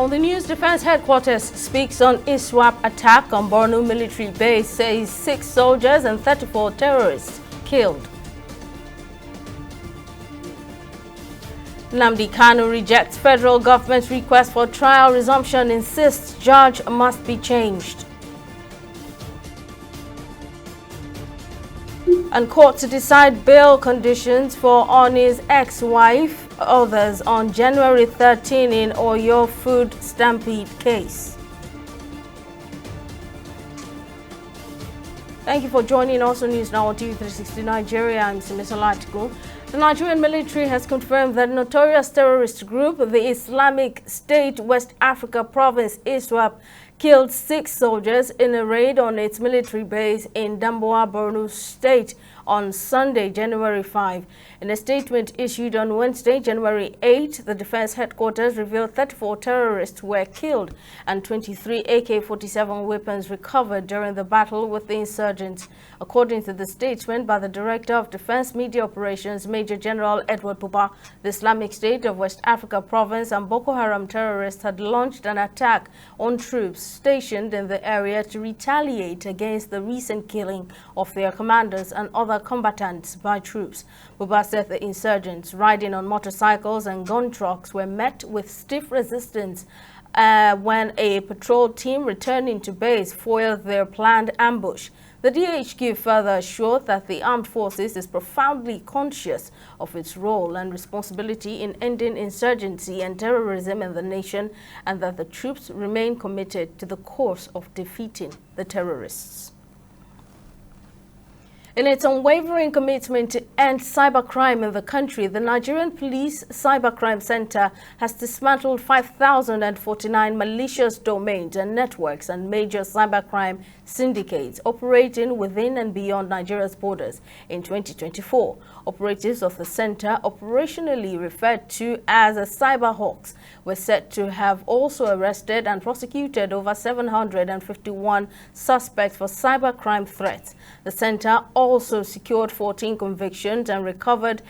On the news, Defense Headquarters speaks on ISWAP attack on Borno military base, says 6 soldiers and 34 terrorists killed. Nnamdi Kanu rejects federal government's request for trial resumption, insists judge must be changed. And court to decide bail conditions for Oni's ex-wife, others on January 13 in Oyo food stampede case. Thank you for joining us on News Now on TV 360 Nigeria. I'm Simisa Latiku. The Nigerian military has confirmed that notorious terrorist group, the Islamic State West Africa Province ISWAP, killed 6 soldiers in a raid on its military base in Damboa, Borno State on Sunday, January 5. In a statement issued on Wednesday, January 8, the Defense Headquarters revealed 34 terrorists were killed and 23 AK-47 weapons recovered during the battle with the insurgents. According to the statement by the Director of Defense Media Operations, Major General Edward Buba, the Islamic State of West Africa Province and Boko Haram terrorists had launched an attack on troops stationed in the area to retaliate against the recent killing of their commanders and other combatants by troops. Buba said the insurgents riding on motorcycles and gun trucks were met with stiff resistance when a patrol team returning to base foiled their planned ambush. The DHQ further assured that the armed forces is profoundly conscious of its role and responsibility in ending insurgency and terrorism in the nation, and that the troops remain committed to the course of defeating the terrorists. In its unwavering commitment to end cybercrime in the country, the Nigerian Police Cybercrime Center has dismantled 5,049 malicious domains and networks and major cybercrime syndicates operating within and beyond Nigeria's borders in 2024. Operatives of the center, operationally referred to as a cyberhawks, were said to have also arrested and prosecuted over 751 suspects for cybercrime threats. The center also secured 14 convictions and recovered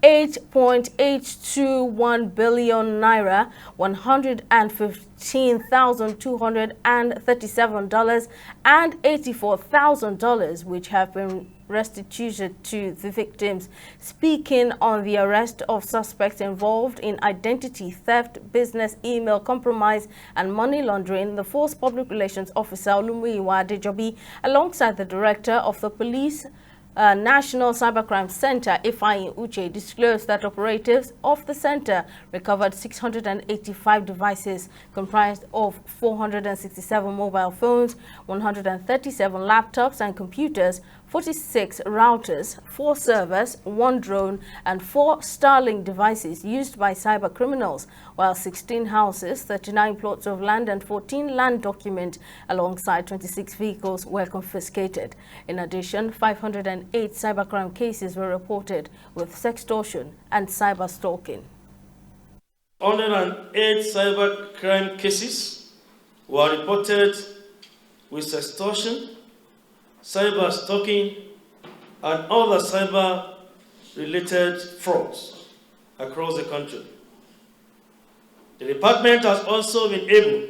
8.821 billion naira, $115,237 and $84,000, which have been restituted to the victims. Speaking on the arrest of suspects involved in identity theft, business email compromise and money laundering, the Force Public Relations Officer Olumuyiwa Adejobi, alongside the Director of the Police National Cybercrime Center, Ifeanyi Uche, disclosed that operatives of the center recovered 685 devices comprised of 467 mobile phones, 137 laptops and computers, 46 routers, 4 servers, 1 drone, and 4 Starlink devices used by cyber criminals, while 16 houses, 39 plots of land, and 14 land documents alongside 26 vehicles were confiscated. In addition, 508 cybercrime cases were reported with sextortion and cyber stalking. 108 cybercrime cases were reported with sextortion, cyber stalking, and other cyber-related frauds across the country. The department has also been able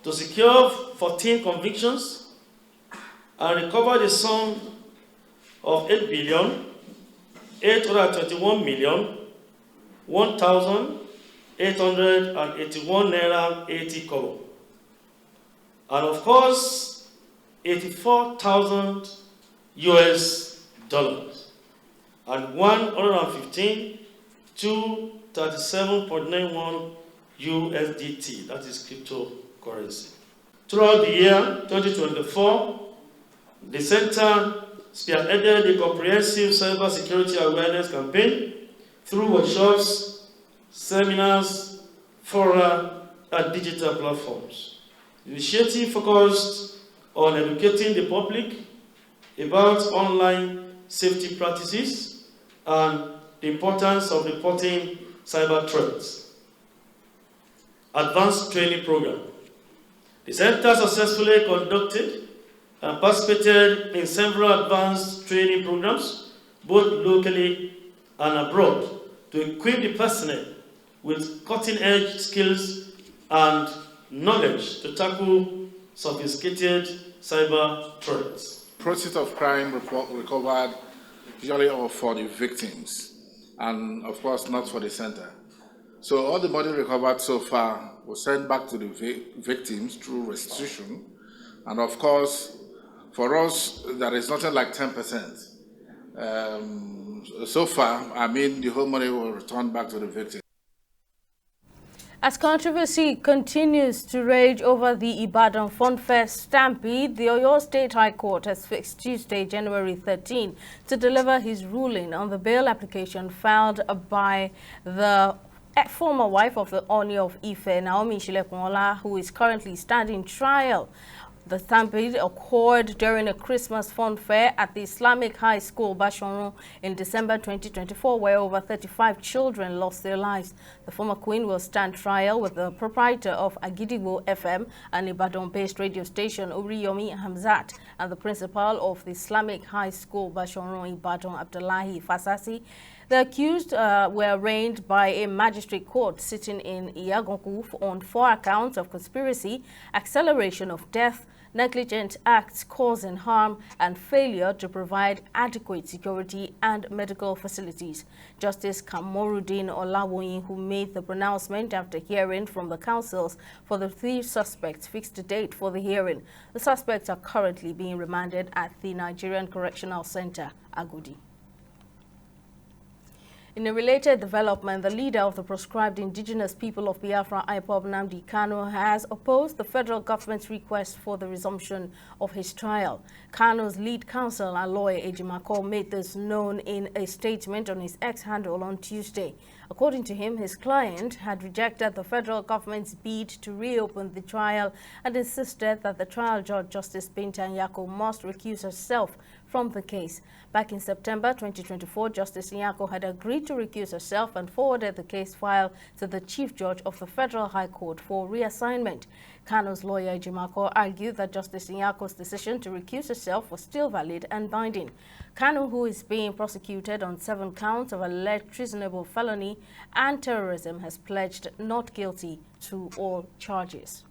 to secure 14 convictions and recover the sum of 8,821,1,881 naira 80 kobo, and of course $84,000 and 115,237.91 USDT, that is cryptocurrency. Throughout the year 2024, the center spearheaded a comprehensive cybersecurity awareness campaign through workshops, seminars, fora, and digital platforms. The initiative focused on educating the public about online safety practices and the importance of reporting cyber threats. Advanced training program. The center successfully conducted and participated in several advanced training programs, both locally and abroad, to equip the personnel with cutting-edge skills and knowledge to tackle sophisticated cyber threats. Proceeds of crime recovered usually are for the victims and, of course, not for the center. So all the money recovered so far was sent back to the victims through restitution. And, of course, for us, there is nothing like 10%. So far, I mean, the whole money will return back to the victims. As controversy continues to rage over the Ibadan Fun Fair stampede, the Oyo State High Court has fixed Tuesday, January 13, to deliver his ruling on the bail application filed by the former wife of the Oni of Ife, Naomi Shilekunla, who is currently standing trial. The stampede occurred during a Christmas fun fair at the Islamic High School, Bashorun, in December 2024, where over 35 children lost their lives. The former queen will stand trial with the proprietor of Agidigbo FM, an Ibadan-based radio station, Uriyomi Hamzat, and the principal of the Islamic High School, Bashorun, Ibadan, Abdullahi Fasasi. The accused were arraigned by a magistrate court sitting in Iyagonku on 4 accounts of conspiracy, acceleration of death, negligent acts causing harm, and failure to provide adequate security and medical facilities. Justice Kamorudin Olawoyin, who made the pronouncement after hearing from the counsels for the 3 suspects, fixed a date for the hearing. The suspects are currently being remanded at the Nigerian Correctional Center, Agodi. In a related development, the leader of the proscribed indigenous people of Biafra, IPOB Nnamdi Kanu, has opposed the federal government's request for the resumption of his trial. Kanu's lead counsel and lawyer Ejimako made this known in a statement on his X handle on Tuesday. According to him, his client had rejected the federal government's bid to reopen the trial and insisted that the trial judge, Justice Binta Nyako, must recuse herself from the case. Back in September 2024, Justice Nyako had agreed to recuse herself and forwarded the case file to the Chief Judge of the Federal High Court for reassignment. Kanu's lawyer Ejimako argued that Justice Nyako's decision to recuse herself was still valid and binding. Kanu, who is being prosecuted on 7 counts of alleged treasonable felony and terrorism, has pledged not guilty to all charges.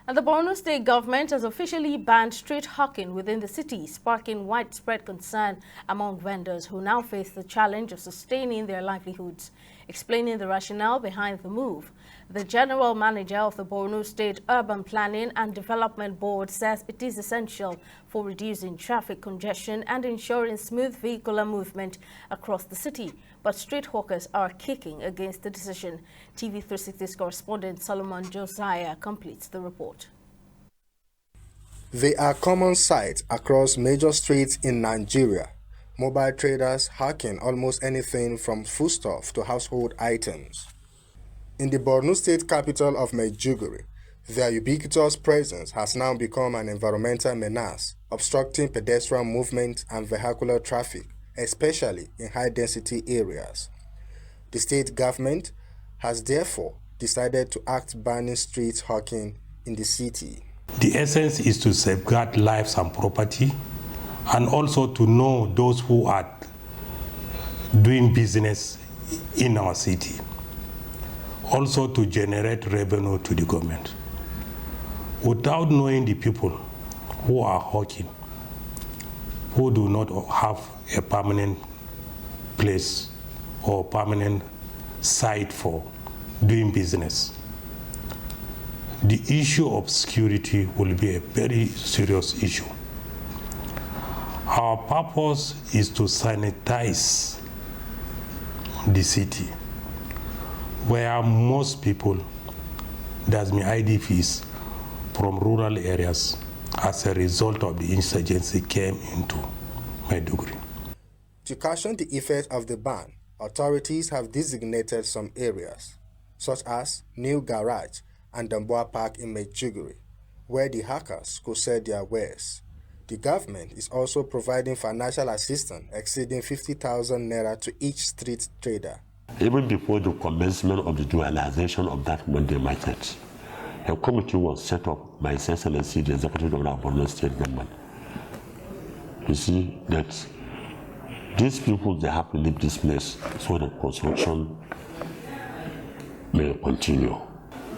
And the Borno State government has officially banned street hawking within the city, sparking widespread concern among vendors who now face the challenge of sustaining their livelihoods. Explaining the rationale behind the move, the general manager of the Borno State Urban Planning and Development Board says it is essential for reducing traffic congestion and ensuring smooth vehicular movement across the city. But street hawkers are kicking against the decision. TV360's correspondent Solomon Josiah completes the report. They are common sights across major streets in Nigeria. Mobile traders hawking almost anything from foodstuff to household items. In the Borno State capital of Maiduguri, their ubiquitous presence has now become an environmental menace, obstructing pedestrian movement and vehicular traffic, especially in high-density areas. The state government has therefore decided to act banning street hawking in the city. The essence is to safeguard lives and property, and also to know those who are doing business in our city. Also to generate revenue to the government. Without knowing the people who are hawking, who do not have a permanent place or permanent site for doing business, the issue of security will be a very serious issue. Our purpose is to sanitize the city, where most people, that's my IDPs, from rural areas as a result of the insurgency came into Maiduguri. To caution the effect of the ban, authorities have designated some areas, such as New Garage and Damboa Park in Maiduguri, where the hackers could sell their wares. The government is also providing financial assistance exceeding 50,000 naira to each street trader. Even before the commencement of the dualization of that Monday market, a committee was set up by His Excellency, the Executive Governor of Borno State Government. You see that these people, they have to leave this place so that construction may continue.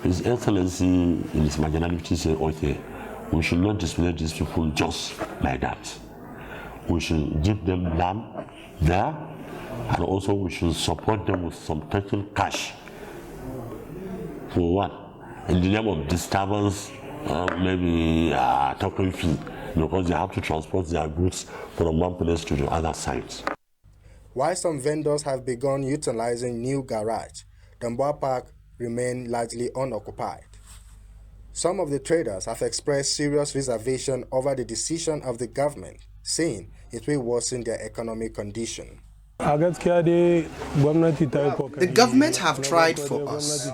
His Excellency in his magnanimity said, okay, we should not display these people just like that. We should give them land there, and also we should support them with some total cash. For what? In the name of disturbance, maybe token fee, because they have to transport their goods from one place to the other side. While some vendors have begun utilizing new garage, Damboa Park remain largely unoccupied. Some of the traders have expressed serious reservation over the decision of the government, saying it will worsen their economic condition. The government have tried for us.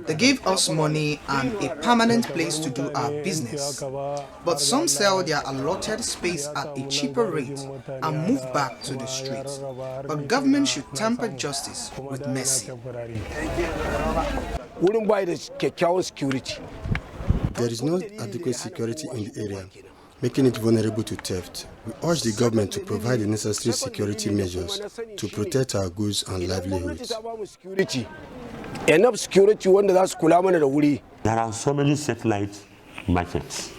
They gave us money and a permanent place to do our business. But some sell their allotted space at a cheaper rate and move back to the streets. But government should temper justice with mercy. There is no adequate security in the area, making it vulnerable to theft. We urge the government to provide the necessary security measures to protect our goods and livelihoods. There are so many satellite markets.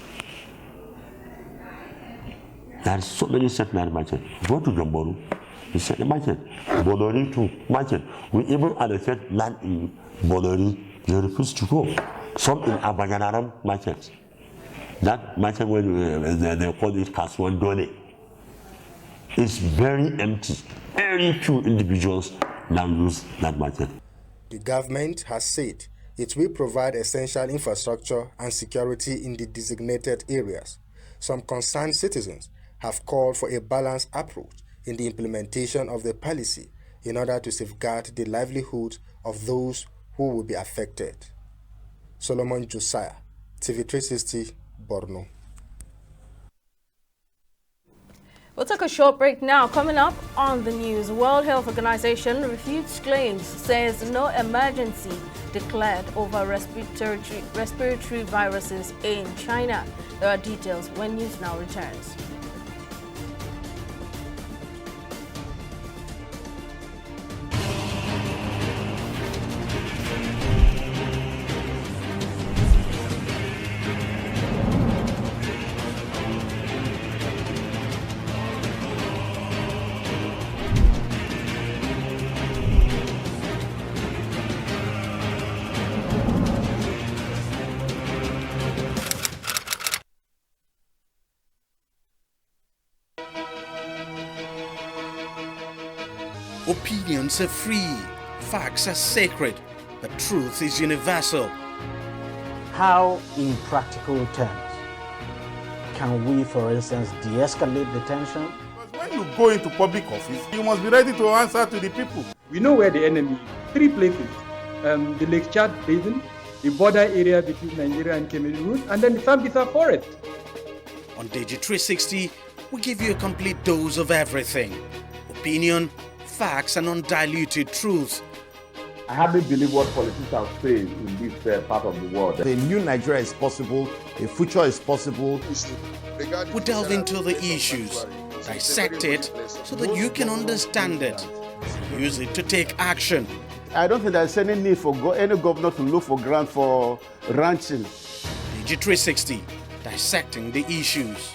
There are so many satellite markets. Go to Gamboru, you set the market. Bolori too, market. We even allocate land in Bolori, they refuse to go. Some in Abaganaram market. That market when they call it Kaswan Dole. It's very empty. Very few individuals now use that market. The government has said it will provide essential infrastructure and security in the designated areas. Some concerned citizens have called for a balanced approach in the implementation of the policy in order to safeguard the livelihood of those who will be affected. Solomon Josiah, TV360, Borno. We'll take a short break now. Coming up on the news, World Health Organization refutes claims, says no emergency declared over respiratory viruses in China. There are details when News Now returns. Opinions are free, facts are sacred, but truth is universal. How, in practical terms, can we, for instance, de-escalate the tension? When you go into public office, you must be ready to answer to the people. We know where the enemy is. 3 places. The Lake Chad Basin, the border area between Nigeria and Cameroon, and then the Sambisa Forest. On Digi360, we give you a complete dose of everything. Opinion, facts, and undiluted truth. I hardly believe what politicians are saying in this part of the world. A new Nigeria is possible, a future is possible. We delve into the issues, dissect it so that you can understand it, use it to take action. I don't think there's any need for any governor to look for grant for ranching. Digi360, dissecting the issues.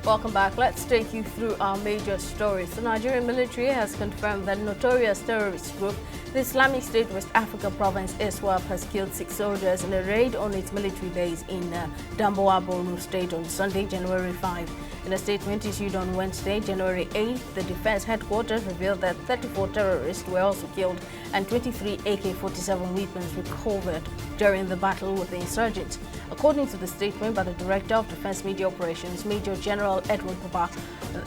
Welcome back. Let's take you through our major stories. The Nigerian military has confirmed that notorious terrorist group, the Islamic State West Africa Province ISWAP, has killed 6 soldiers in a raid on its military base in Damboa, Borno State on Sunday, January 5. In a statement issued on Wednesday, January 8, the Defense Headquarters revealed that 34 terrorists were also killed and 23 AK-47 weapons recovered during the battle with the insurgents. According to the statement by the Director of Defense Media Operations, Major General Edward Papa,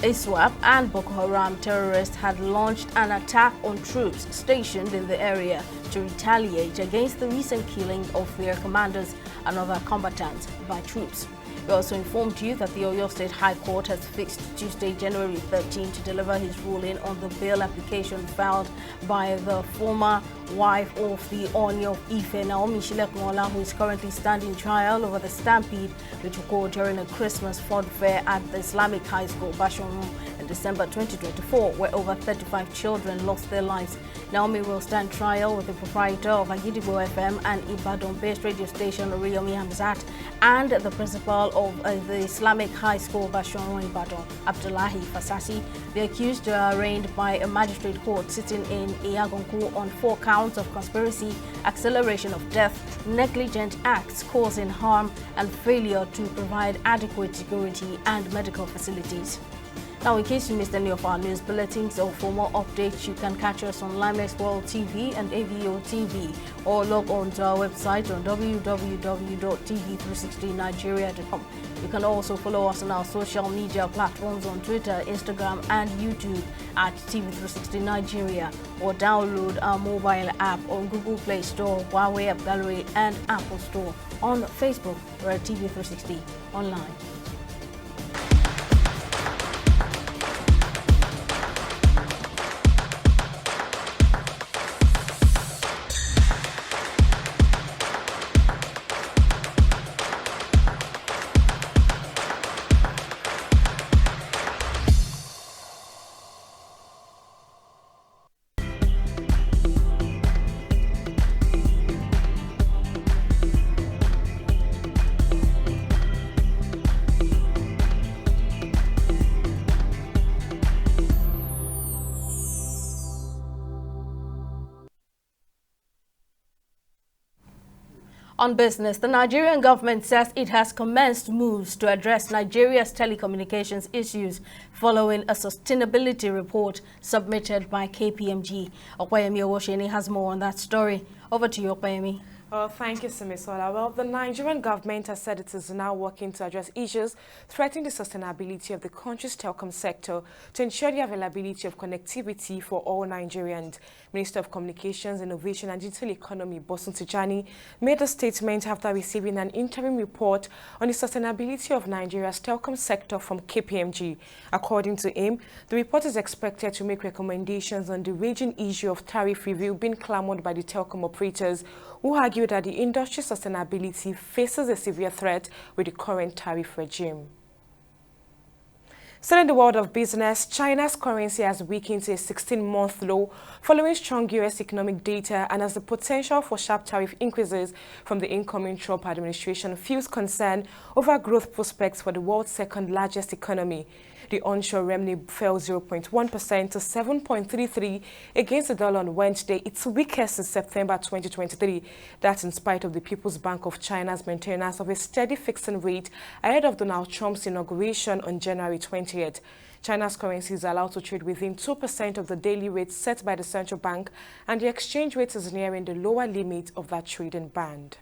ISWAP and Boko Haram terrorists had launched an attack on troops stationed stationed in the area to retaliate against the recent killing of their commanders and other combatants by troops. We also informed you that the Oyo State High Court has fixed Tuesday, January 13 to deliver his ruling on the bail application filed by the former wife of the Oni of Ife, Naomi Shilekunwola, who is currently standing trial over the stampede which occurred during a Christmas fun fair at the Islamic High School, Bashorun, in December 2024, where over 35 children lost their lives. Naomi will stand trial with the proprietor of Agidigbo FM and Ibadan-based radio station, Oriyomi Hamzat, and the principal of the Islamic High School, Bashorun, Ibadan, Abdullahi Fasasi. The accused are arraigned by a magistrate court sitting in Iyagonku on 4 counts of conspiracy, acceleration of death, negligent acts causing harm, and failure to provide adequate security and medical facilities. Now, in case you missed any of our news bulletins or for more updates, you can catch us on Limex World TV and AVO TV, or log on to our website on www.tv360nigeria.com. You can also follow us on our social media platforms on Twitter, Instagram, and YouTube at TV360 Nigeria, or download our mobile app on Google Play Store, Huawei App Gallery, and Apple Store. On Facebook, we're at TV360 Online. On business, the Nigerian government says it has commenced moves to address Nigeria's telecommunications issues following a sustainability report submitted by KPMG. Opeyemi Owosheni has more on that story. Over to you, Opeyemi. Thank you, Simisola. Well, the Nigerian government has said it is now working to address issues threatening the sustainability of the country's telecom sector to ensure the availability of connectivity for all Nigerians. Minister of Communications, Innovation and Digital Economy, Bosun Tijani, made a statement after receiving an interim report on the sustainability of Nigeria's telecom sector from KPMG. According to him, the report is expected to make recommendations on the raging issue of tariff review being clamored by the telecom operators, who argue that the industry's sustainability faces a severe threat with the current tariff regime. Still in the world of business, China's currency has weakened to a 16-month low following strong U.S. economic data and as the potential for sharp tariff increases from the incoming Trump administration fuels concern over growth prospects for the world's second-largest economy. The onshore renminbi fell 0.1% to 7.33 against the dollar on Wednesday, its weakest since September 2023. That's in spite of the People's Bank of China's maintenance of a steady fixing rate ahead of Donald Trump's inauguration on January 20th. China's currency is allowed to trade within 2% of the daily rate set by the central bank, and the exchange rate is nearing the lower limit of that trading band.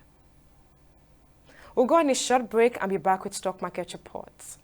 We'll go on a short break and be back with stock market reports.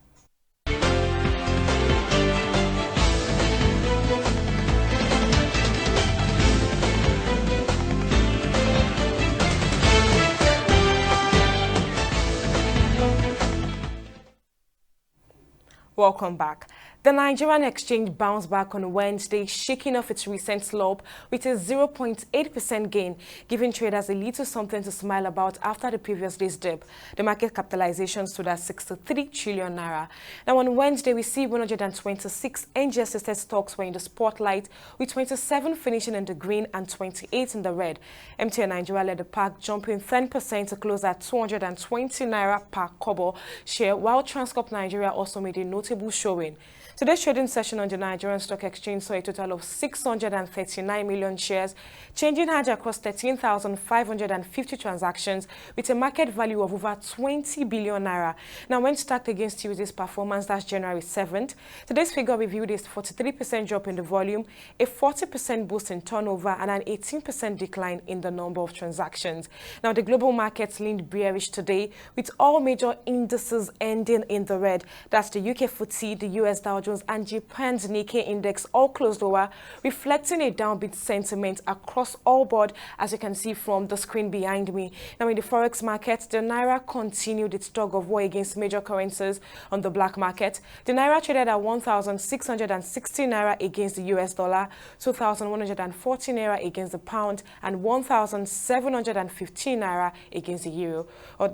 Welcome back. The Nigerian exchange bounced back on Wednesday, shaking off its recent slope with a 0.8% gain, giving traders a little something to smile about after the previous day's dip. The market capitalization stood at 63 trillion naira. Now on Wednesday, we see 126 NGX-listed stocks were in the spotlight, with 27 finishing in the green and 28 in the red. MTN Nigeria led the pack, jumping 10% to close at 220 naira per kobo share, while Transcorp Nigeria also made a notable showing. Today's trading session on the Nigerian Stock Exchange saw a total of 639 million shares, changing hands across 13,550 transactions with a market value of over 20 billion naira. Now, when stacked against Tuesday's performance, that's January 7th, today's figure reviewed a 43% drop in the volume, a 40% boost in turnover, and an 18% decline in the number of transactions. Now, the global markets leaned bearish today, with all major indices ending in the red. That's the UK FTSE, the US Dow Jones Jones and Japan's Nikkei index all closed lower, reflecting a downbeat sentiment across all board, as you can see from the screen behind me. Now, in the forex market, the Naira continued its tug of war against major currencies on the black market. The Naira traded at 1,660 Naira against the US dollar, 2,140 Naira against the pound, and 1,715 Naira against the euro.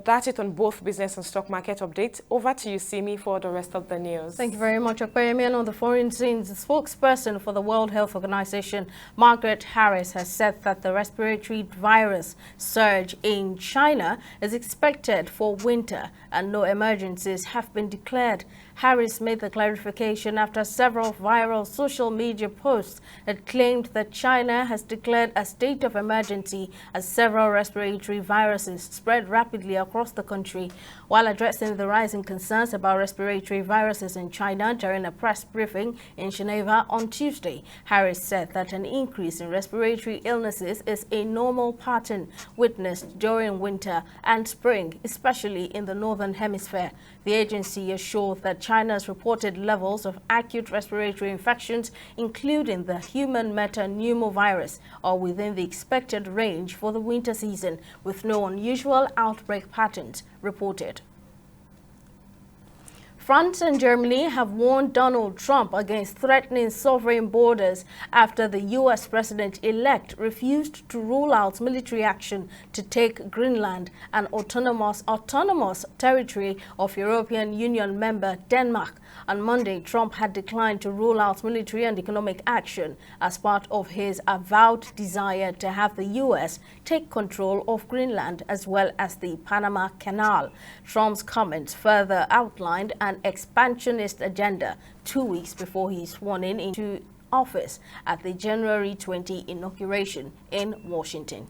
That's it on both business and stock market updates. Over to you, Simi, for the rest of the news. Thank you very much, Akpayemi. On the foreign scenes, the spokesperson for the World Health Organization, Margaret Harris, has said that the respiratory virus surge in China is expected for winter and no emergencies have been declared. Harris made the clarification after several viral social media posts that claimed that China has declared a state of emergency as several respiratory viruses spread rapidly across the country. While addressing the rising concerns about respiratory viruses in China during a press briefing in Geneva on Tuesday, Harris said that an increase in respiratory illnesses is a normal pattern witnessed during winter and spring, especially in the northern hemisphere. The agency assured that China's reported levels of acute respiratory infections, including the human metapneumovirus, are within the expected range for the winter season, with no unusual outbreak patterns reported. France and Germany have warned Donald Trump against threatening sovereign borders after the U.S. president-elect refused to rule out military action to take Greenland, an autonomous territory of European Union member Denmark. On Monday, Trump had declined to rule out military and economic action as part of his avowed desire to have the U.S. take control of Greenland as well as the Panama Canal. Trump's comments further outlined an expansionist agenda 2 weeks before he sworn into office at the January 20 inauguration in Washington.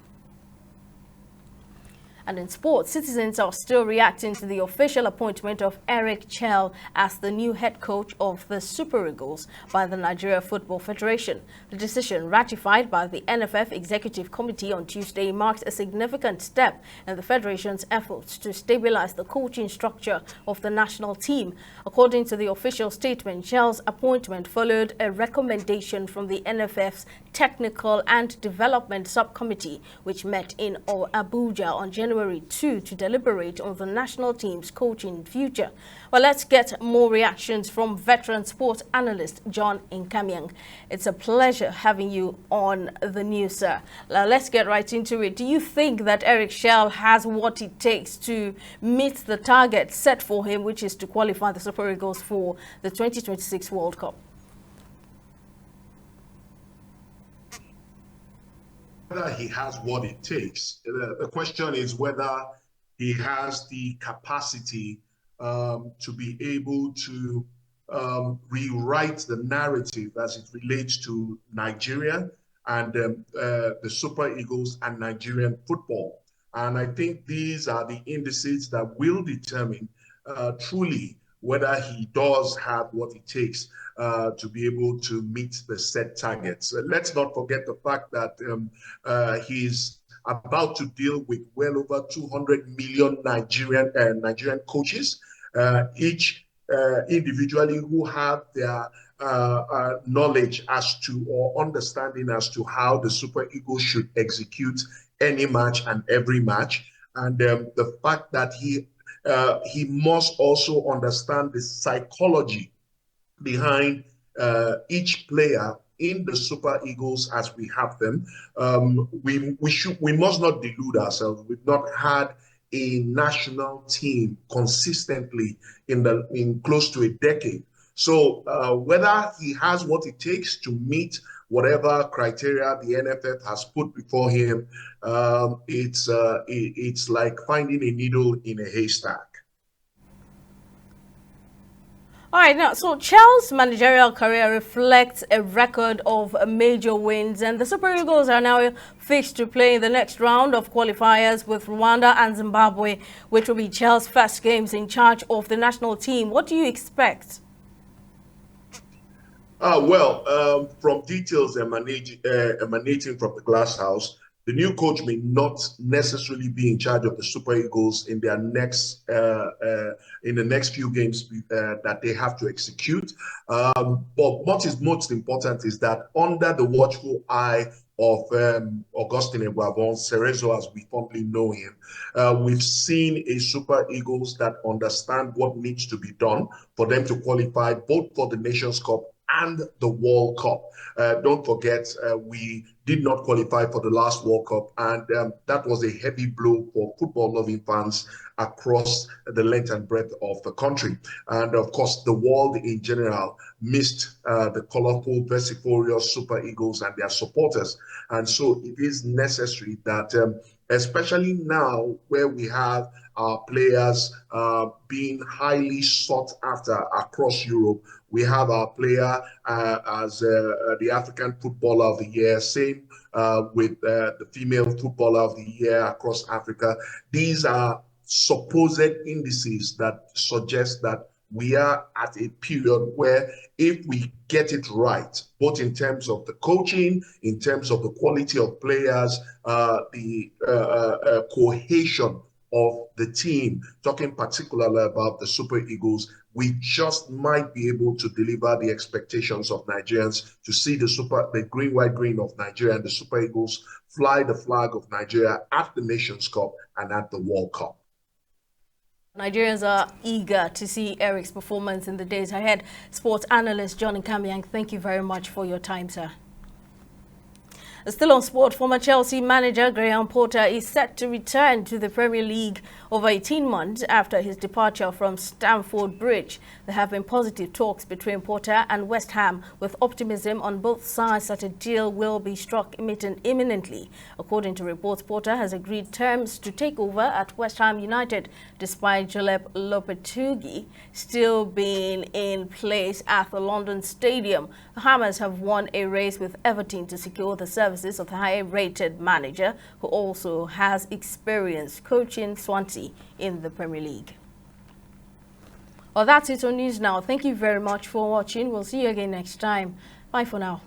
And in sports, citizens are still reacting to the official appointment of Eric Chelle as the new head coach of the Super Eagles by the Nigeria Football Federation. The decision, ratified by the NFF Executive Committee on Tuesday, marks a significant step in the Federation's efforts to stabilize the coaching structure of the national team. According to the official statement, Chelle's appointment followed a recommendation from the NFF's Technical and Development Subcommittee, which met in Abuja on January 2 to deliberate on the national team's coaching future. Well, let's get more reactions from veteran sports analyst John Nkamiang. It's a pleasure having you on the news, sir. Let's get right into it. Do you think that Eric Chelle has what it takes to meet the target set for him, which is to qualify the Super Eagles for the 2026 World Cup? Whether he has what it takes. The question is whether he has the capacity to be able to rewrite the narrative as it relates to Nigeria and the Super Eagles and Nigerian football. And I think these are the indices that will determine truly whether he does have what it takes to be able to meet the set targets. Let's not forget the fact that he's about to deal with well over 200 million Nigerian coaches, each individually who have their knowledge as to or understanding as to how the Super Eagles should execute any match and every match. And the fact that he must also understand the psychology behind each player in the Super Eagles as we have them. We must not delude ourselves. We've not had a national team consistently in close to a decade. So whether he has what it takes to meet whatever criteria the NFF has put before him, it's like finding a needle in a haystack. All right, now, so Chelle's managerial career reflects a record of major wins, and the Super Eagles are now fixed to play in the next round of qualifiers with Rwanda and Zimbabwe, which will be Chelle's first games in charge of the national team. What do you expect? From details emanating from the glass house, the new coach may not necessarily be in charge of the Super Eagles in their next in the next few games that they have to execute. But what is most important is that under the watchful eye of Augustine Eguavoen, Cerezo as we fondly know him, we've seen a Super Eagles that understand what needs to be done for them to qualify both for the Nations Cup and the World Cup. Don't forget, we did not qualify for the last World Cup, and that was a heavy blow for football-loving fans across the length and breadth of the country. And of course, the world in general missed the colorful, vociferous Super Eagles and their supporters. And so it is necessary that, especially now where we have our players being highly sought after across Europe, we have our player as the African Footballer of the Year, same with the Female Footballer of the Year across Africa. These are supposed indices that suggest that we are at a period where if we get it right, both in terms of the coaching, in terms of the quality of players, the cohesion of the team, talking particularly about the Super Eagles, we just might be able to deliver the expectations of Nigerians to see the green, white, green of Nigeria and the Super Eagles fly the flag of Nigeria at the Nations Cup and at the World Cup. Nigerians are eager to see Eric's performance in the days ahead. Sports analyst John Nkamiang, thank you very much for your time, sir. Still on sport, former Chelsea manager Graham Potter is set to return to the Premier League over 18 months after his departure from Stamford Bridge. There have been positive talks between Potter and West Ham, with optimism on both sides that a deal will be struck imminently. According to reports, Potter has agreed terms to take over at West Ham United, despite Jalep Lopetegui still being in place at the London Stadium. The Hammers have won a race with Everton to secure the services of the high-rated manager, who also has experience coaching Swansea in the Premier League. Well, that's it on News Now. Thank you very much for watching. We'll see you again next time. Bye for now.